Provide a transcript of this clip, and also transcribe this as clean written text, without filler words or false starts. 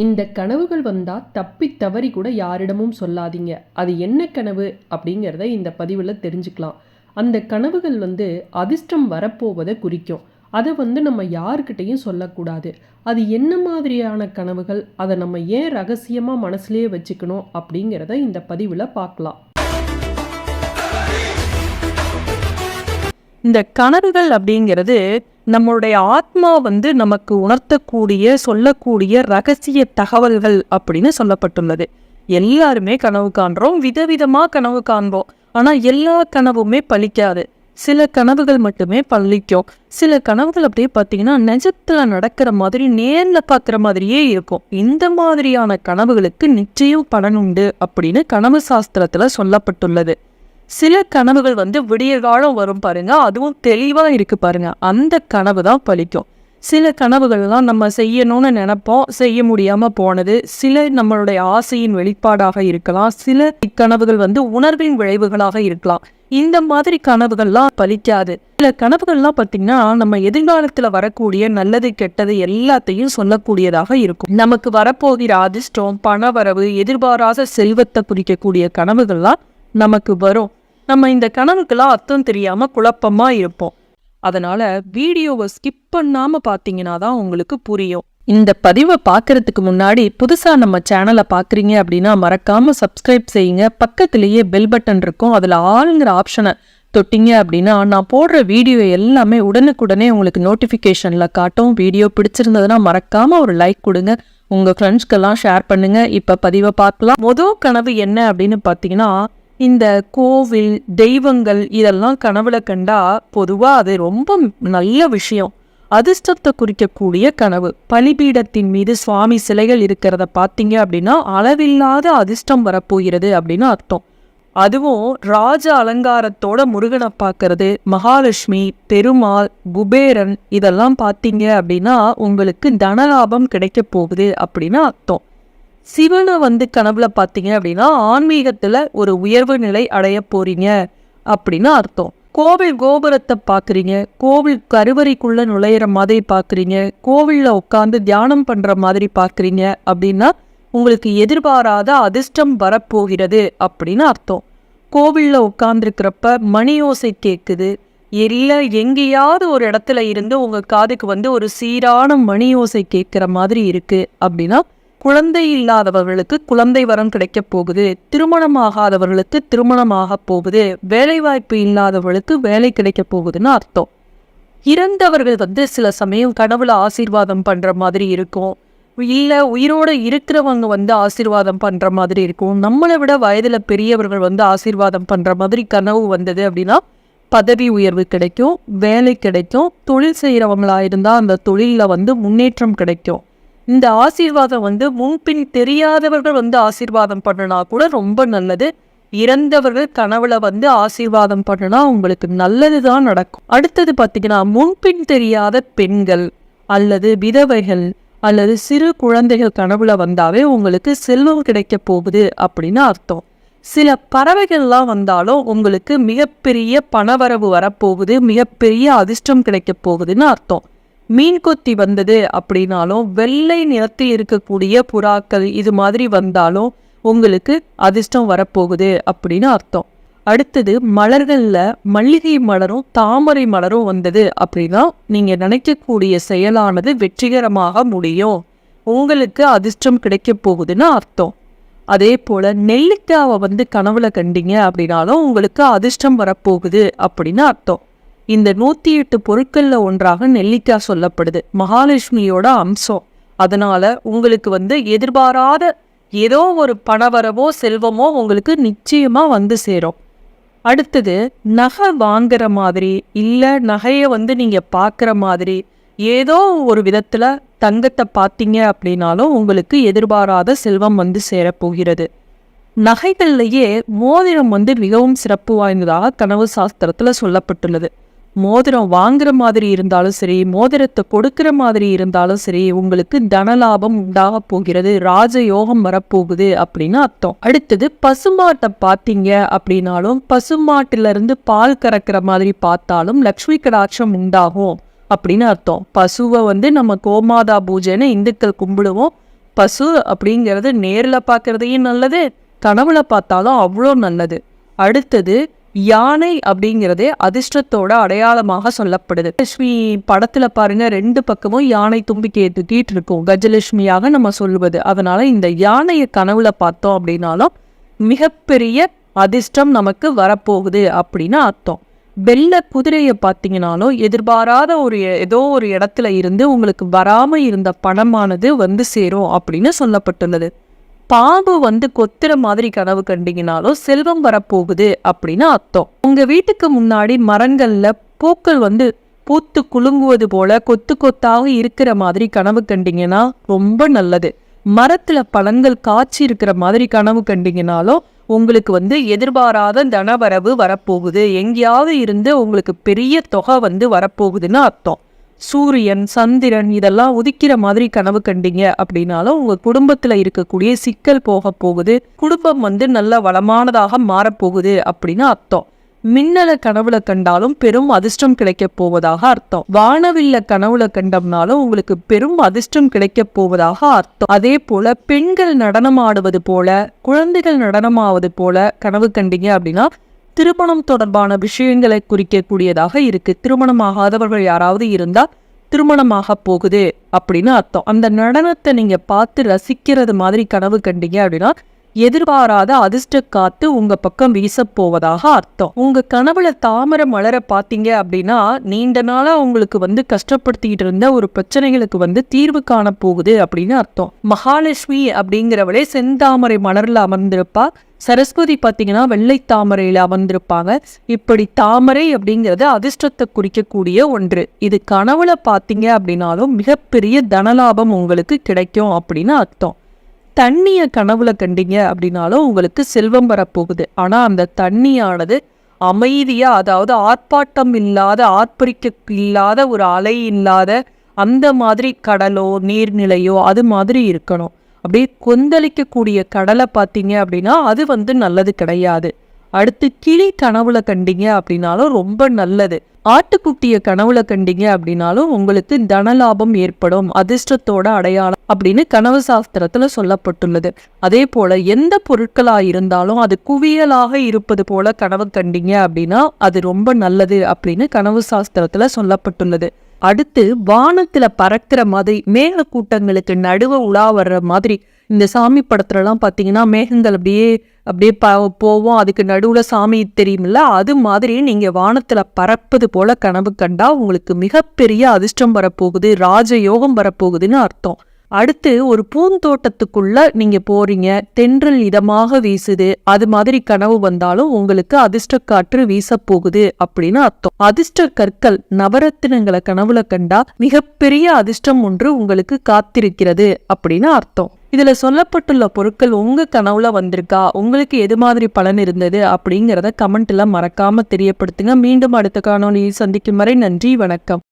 இந்த கனவுகள் வந்தா தப்பி தவறி கூட யாரிடமும் சொல்லாதீங்க. அது என்ன கனவு அப்படிங்கிறத இந்த பதிவில் தெரிஞ்சுக்கலாம். அந்த கனவுகள் அதிர்ஷ்டம் வரப்போவதை குறிக்கும். அதை நம்ம யாருக்கிட்டையும் சொல்லக்கூடாது. அது என்ன மாதிரியான கனவுகள், அதை நம்ம ஏன் ரகசியமாக மனசுலேயே வச்சுக்கணும் அப்படிங்கிறத இந்த பதிவில் பார்க்கலாம். இந்த கனவுகள் அப்படிங்கிறது நம்மளுடைய ஆத்மா நமக்கு உணர்த்தக்கூடிய சொல்லக்கூடிய ரகசிய தகவல்கள் அப்படின்னு சொல்லப்பட்டுள்ளது. எல்லாருமே கனவு காண்றோம், விதவிதமா கனவு காண்போம். ஆனா எல்லா கனவுமே பலிக்காது. சில கனவுகள் மட்டுமே பலிக்கும். சில கனவுகள் அப்படியே பார்த்தீங்கன்னா நிஜத்துல நடக்கிற மாதிரி, நேர்ல பார்க்குற மாதிரியே இருக்கும். இந்த மாதிரியான கனவுகளுக்கு நிச்சயம் பலன் உண்டு அப்படின்னு கனவு சாஸ்திரத்துல சொல்லப்பட்டுள்ளது. சில கனவுகள் விடிய காலம் வரும் பாருங்க, அதுவும் தெளிவா இருக்கு பாருங்க, அந்த கனவு தான் பலிக்கும். சில கனவுகள்லாம் நம்ம செய்யணும்னு நினைப்போம், செய்ய முடியாம போனது. சில நம்மளுடைய ஆசையின் வெளிப்பாடாக இருக்கலாம். சில கனவுகள் உணர்வின் விளைவுகளாக இருக்கலாம். இந்த மாதிரி கனவுகள்லாம் பலிக்காது. சில கனவுகள்லாம் பார்த்தீங்கன்னா நம்ம எதிர்காலத்துல வரக்கூடிய நல்லது கெட்டது எல்லாத்தையும் சொல்லக்கூடியதாக இருக்கும். நமக்கு வரப்போகிற அதிர்ஷ்டம், பணவரவு, எதிர்பாராத செல்வத்தை குறிக்கக்கூடிய கனவுகள்லாம் நமக்கு வரும். நம்ம இந்த கனவுக்கெல்லாம் அர்த்தம் தெரியாம குழப்பமா இருப்போம். அதனால வீடியோவை ஸ்கிப் பண்ணாம பார்த்தீங்கன்னா தான் உங்களுக்கு புரியும். இந்த பதிவை பார்க்கறதுக்கு முன்னாடி புதுசா நம்ம சேனலை பார்க்குறீங்க அப்படின்னா மறக்காம சப்ஸ்கிரைப் செய்யுங்க. பக்கத்திலேயே பெல் பட்டன் இருக்கும், அதுல ஆளுங்கிற ஆப்ஷனை தொட்டிங்க அப்படின்னா நான் போடுற வீடியோ எல்லாமே உடனுக்குடனே உங்களுக்கு நோட்டிஃபிகேஷன்ல காட்டும். வீடியோ பிடிச்சிருந்ததுன்னா மறக்காம ஒரு லைக் கொடுங்க, உங்க ஃப்ரெண்ட்ஸ்க்கெல்லாம் ஷேர் பண்ணுங்க. இப்ப பதிவை பார்க்கலாம். முதல் கனவு என்ன அப்படின்னு பார்த்தீங்கன்னா, இந்த கோவில், தெய்வங்கள் இதெல்லாம் கனவுல கண்டா பொதுவா அது ரொம்ப நல்ல விஷயம். அதிர்ஷ்டத்தை குறிக்கக்கூடிய கனவு. பலிபீடத்தின் மீது சுவாமி சிலைகள் இருக்கிறத பார்த்தீங்க அப்படின்னா அளவில்லாத அதிர்ஷ்டம் வரப்போகிறது அப்படின்னு அர்த்தம். அதுவும் ராஜ அலங்காரத்தோட முருகனை பார்க்கறது, மகாலட்சுமி, பெருமாள், குபேரன் இதெல்லாம் பார்த்தீங்க அப்படின்னா உங்களுக்கு தனலாபம் கிடைக்க போகுது அப்படின்னு அர்த்தம். சிவனை கனவுல பார்த்தீங்க அப்படின்னா ஆன்மீகத்துல ஒரு உயர்வு நிலை அடைய போறீங்க அப்படின்னு அர்த்தம். கோவில் கோபுரத்தை பார்க்குறீங்க, கோவில் கருவறைக்குள்ள நுழையிற மாதிரி பார்க்குறீங்க, கோவிலில் உட்காந்து தியானம் பண்ற மாதிரி பார்க்குறீங்க அப்படின்னா உங்களுக்கு எதிர்பாராத அதிர்ஷ்டம் வரப்போகிறது அப்படின்னு அர்த்தம். கோவிலில் உட்காந்துருக்கிறப்ப மணியோசை கேட்குது, இல்லை எங்கேயாவது ஒரு இடத்துல இருந்து உங்க காதுக்கு ஒரு சீரான மணியோசை கேட்குற மாதிரி இருக்கு அப்படின்னா குழந்தை இல்லாதவர்களுக்கு குழந்தை வரம் கிடைக்க போகுது, திருமணமாகாதவர்களுக்கு திருமணமாக போகுது, வேலைவாய்ப்பு இல்லாதவர்களுக்கு வேலை கிடைக்க போகுதுன்னு அர்த்தம். இறந்தவர்கள் சில சமயம் கனவுல ஆசீர்வாதம் பண்ற மாதிரி இருக்கும், இல்ல உயிரோட இருக்கிறவங்க ஆசீர்வாதம் பண்ற மாதிரி இருக்கும். நம்மளை விட வயதுல பெரியவர்கள் ஆசீர்வாதம் பண்ற மாதிரி கனவு வந்தது அப்படின்னா பதவி உயர்வு கிடைக்கும், வேலை கிடைக்கும். தொழில் செய்யறவங்களா இருந்தா அந்த தொழில முன்னேற்றம் கிடைக்கும். இந்த ஆசீர்வாதம் முன்பின் தெரியாதவர்கள் ஆசீர்வாதம் பண்ணனா கூட ரொம்ப நல்லது. இறந்தவர்கள் கனவுல ஆசீர்வாதம் பண்ணனா உங்களுக்கு நல்லதுதான் நடக்கும். அடுத்தது பார்த்தீங்கன்னா, முன்பின் தெரியாத பெண்கள் அல்லது விதவைகள் அல்லது சிறு குழந்தைகள் கனவுல வந்தாவே உங்களுக்கு செல்வம் கிடைக்க போகுது அப்படின்னு அர்த்தம். சில பறவைகள்லாம் வந்தாலும் உங்களுக்கு மிகப்பெரிய பணவரவு வரப்போகுது, மிகப்பெரிய அதிர்ஷ்டம் கிடைக்க போகுதுன்னு அர்த்தம். மீன் கொத்தி வந்தது அப்படின்னாலும், வெள்ளை நிறத்தில் இருக்கக்கூடிய புறாக்கள் இது மாதிரி வந்தாலும் உங்களுக்கு அதிர்ஷ்டம் வரப்போகுது அப்படின்னு அர்த்தம். அடுத்தது மலர்கள்ல மல்லிகை மலரும் தாமரை மலரும் வந்தது அப்படின்னா நீங்க நினைக்கக்கூடிய செயலானது வெற்றிகரமாக முடியும், உங்களுக்கு அதிர்ஷ்டம் கிடைக்க போகுதுன்னு அர்த்தம். அதே போல நெல்லிக்காவை கனவுல கண்டீங்க அப்படின்னாலும் உங்களுக்கு அதிர்ஷ்டம் வரப்போகுது அப்படின்னு அர்த்தம். இந்த 108 பொருட்கள்ல ஒன்றாக நெல்லிக்காய் சொல்லப்படுது, மகாலட்சுமியோட அம்சம். அதனால உங்களுக்கு எதிர்பாராத ஏதோ ஒரு பணவரவோ செல்வமோ உங்களுக்கு நிச்சயமா சேரும். அடுத்தது நகை வாங்குற மாதிரி, இல்ல நகையை நீங்க பார்க்குற மாதிரி, ஏதோ ஒரு விதத்துல தங்கத்தை பார்த்தீங்க அப்படின்னாலும் உங்களுக்கு எதிர்பாராத செல்வம் சேரப்போகிறது. நகைகள்லயே மோதிரம் மிகவும் சிறப்பு வாய்ந்ததாக கனவு சாஸ்திரத்துல சொல்லப்பட்டுள்ளது. மோதிரம் வாங்குற மாதிரி இருந்தாலும் சரி, மோதிரத்தை கொடுக்கிற மாதிரி இருந்தாலும் சரி, உங்களுக்கு தனலாபம் உண்டாக போகிறது, ராஜயோகம் வரப்போகுது அப்படின்னு அர்த்தம். அடுத்தது பசுமாட்டை பார்த்தீங்க அப்படின்னாலும், பசுமாட்டிலிருந்து பால் கறக்கிற மாதிரி பார்த்தாலும் லக்ஷ்மி கடாட்சம் உண்டாகும் அப்படின்னு அர்த்தம். பசுவை நம்ம கோமாதா பூஜைன்னு இந்துக்கள் கும்பிடுவோம். பசு அப்படிங்கிறது நேரில் பார்க்கறதையும் நல்லது, கனவுல பார்த்தாலும் அவ்வளோ நல்லது. அடுத்தது யானை அப்படிங்கிறதே அதிர்ஷ்டத்தோட அடையாளமாக சொல்லப்படுது. லட்சுமி படத்துல பாருங்க, 2 பக்கமும் யானை தும்பிக்கையை தூக்கிட்டு இருக்கும், கஜலட்சுமியாக நம்ம சொல்லுவது. அதனால இந்த யானையை கனவுல பார்த்தோம் அப்படின்னாலும் மிகப்பெரிய அதிர்ஷ்டம் நமக்கு வரப்போகுது அப்படின்னு அர்த்தம். வெள்ளை குதிரையை பார்த்தீங்கன்னாலும் எதிர்பாராத ஏதோ ஒரு இடத்துல இருந்து உங்களுக்கு வராம இருந்த பணமானது வந்து சேரும் அப்படின்னு சொல்லப்பட்டுள்ளது. பாம்பு கொத்துற மாதிரி கனவு கண்டீங்கனாலும் செல்வம் வரப்போகுது அப்படின்னு அர்த்தம். உங்க வீட்டுக்கு முன்னாடி மரங்கள்ல பூக்கள் பூத்து குலுங்குவது போல கொத்து கொத்தாக இருக்கிற மாதிரி கனவு கண்டீங்கன்னா ரொம்ப நல்லது. மரத்துல பழங்கள் காய்ச்சி இருக்கிற மாதிரி கனவு கண்டீங்கனாலும் உங்களுக்கு எதிர்பாராத தனவரவு வரப்போகுது, எங்கேயாவது இருந்து உங்களுக்கு பெரிய தொகை வரப்போகுதுன்னு அர்த்தம். சூரியன், சந்திரன் இதெல்லாம் உதிக்கிற மாதிரி கனவு கண்டீங்க அப்படின்னாலும் உங்க குடும்பத்துல இருக்கக்கூடிய சிக்கல் போக போகுது, குடும்பம் நல்ல வளமானதாக மாறப்போகுது அப்படின்னு அர்த்தம். மின்னல கனவுல கண்டாலும் பெரும் அதிர்ஷ்டம் கிடைக்க போவதாக அர்த்தம். வானவில்ல கனவுல கண்டோம்னாலும் உங்களுக்கு பெரும் அதிர்ஷ்டம் கிடைக்க போவதாக அர்த்தம். அதே போல பெண்கள் நடனம் ஆடுவது போல, குழந்தைகள் நடனமாவது போல கனவு கண்டீங்க அப்படின்னா திருமணம் தொடர்பான விஷயங்களை குறிக்கக்கூடியதாக இருக்கு. திருமணமாகாதவர்கள் யாராவது இருந்தா திருமணமாக போகுது அப்படின்னு அர்த்தம். அந்த நடனத்தை நீங்க பார்த்து ரசிக்கிறது மாதிரி கனவு கண்டீங்க அப்படின்னா எதிர்பாராத அதிர்ஷ்ட காத்து உங்க பக்கம் வீச போவதாக அர்த்தம். உங்க கனவுல தாமரை மலர பார்த்தீங்க அப்படின்னா நீண்ட நாளா உங்களுக்கு கஷ்டப்படுத்திட்டு இருந்த ஒரு பிரச்சனைகளுக்கு தீர்வு காண போகுது அப்படின்னு அர்த்தம். மகாலட்சுமி அப்படிங்கிறவளே செந்தாமரை மலர்ல அமர்ந்திருப்பா. சரஸ்வதி பார்த்தீங்கன்னா வெள்ளை தாமரையில அமர்ந்திருப்பாங்க. இப்படி தாமரை அப்படிங்கிறது அதிர்ஷ்டத்தை குறிக்கக்கூடிய ஒன்று. இது கனவுல பார்த்தீங்க அப்படின்னாலும் மிகப்பெரிய தனலாபம் உங்களுக்கு கிடைக்கும் அப்படின்னு அர்த்தம். தண்ணியை கனவுல கண்டீங்க அப்படின்னாலும் உங்களுக்கு செல்வம் வரப்போகுது. ஆனா அந்த தண்ணியானது அமைதியா, அதாவது ஆர்ப்பாட்டம் இல்லாத, ஆர்ப்பரிக்க இல்லாத, ஒரு அலை இல்லாத அந்த மாதிரி கடலோ நீர்நிலையோ அது மாதிரி இருக்கணும். அப்படியே கொந்தளிக்கக்கூடிய கடலை பார்த்தீங்க அப்படின்னா அது நல்லது கிடையாது. அடுத்து கிளி கனவுல கண்டீங்க அப்படின்னாலும் ரொம்ப நல்லது. ஆட்டுக்குட்டிய கனவுல கண்டீங்க அப்படின்னாலும் உங்களுக்கு தனலாபம் ஏற்படும், அதிர்ஷ்டத்தோட அடையாளம் அப்படின்னு கனவு சாஸ்திரத்துல சொல்லப்பட்டுள்ளது. அதே போல எந்த பொருட்களா இருந்தாலும் அது குவியலாக இருப்பது போல கனவு கண்டீங்க அப்படின்னா அது ரொம்ப நல்லது அப்படின்னு கனவு சாஸ்திரத்துல சொல்லப்பட்டுள்ளது. அடுத்து வானத்துல பறக்கிற மாதிரி, மேக கூட்டங்களுக்கு நடுவ உலா வர்ற மாதிரி, இந்த சாமி படத்துலலாம் பார்த்தீங்கன்னா மேகங்கள் அப்படியே அப்படியே போவோம், அதுக்கு நடுவுல சாமி தெரியுமில்ல, அது மாதிரி நீங்க வானத்துல பறப்பது போல கனவு கண்டா உங்களுக்கு மிகப்பெரிய அதிர்ஷ்டம் வரப்போகுது, ராஜயோகம் வரப்போகுதுன்னு அர்த்தம். அடுத்து ஒரு பூந்தோட்டத்துக்குள்ள நீங்க போறீங்க, தென்றல் இதமாக வீசுது, அது மாதிரி கனவு வந்தாலும் உங்களுக்கு அதிர்ஷ்ட காற்று வீச போகுது அப்படின்னு அர்த்தம். அதிர்ஷ்ட கற்கள் நவரத்தினங்களை கனவுல கண்டா மிகப்பெரிய அதிர்ஷ்டம் ஒன்று உங்களுக்கு காத்திருக்கிறது அப்படின்னு அர்த்தம். இதுல சொல்லப்பட்டுள்ள பொருட்கள் உங்க கனவுல வந்திருக்கா, உங்களுக்கு எது மாதிரி பலன் இருந்தது அப்படிங்கிறத கமெண்ட்ல மறக்காம தெரியப்படுத்துங்க. மீண்டும் அடுத்த காணொளியை சந்திக்கும் வரை நன்றி, வணக்கம்.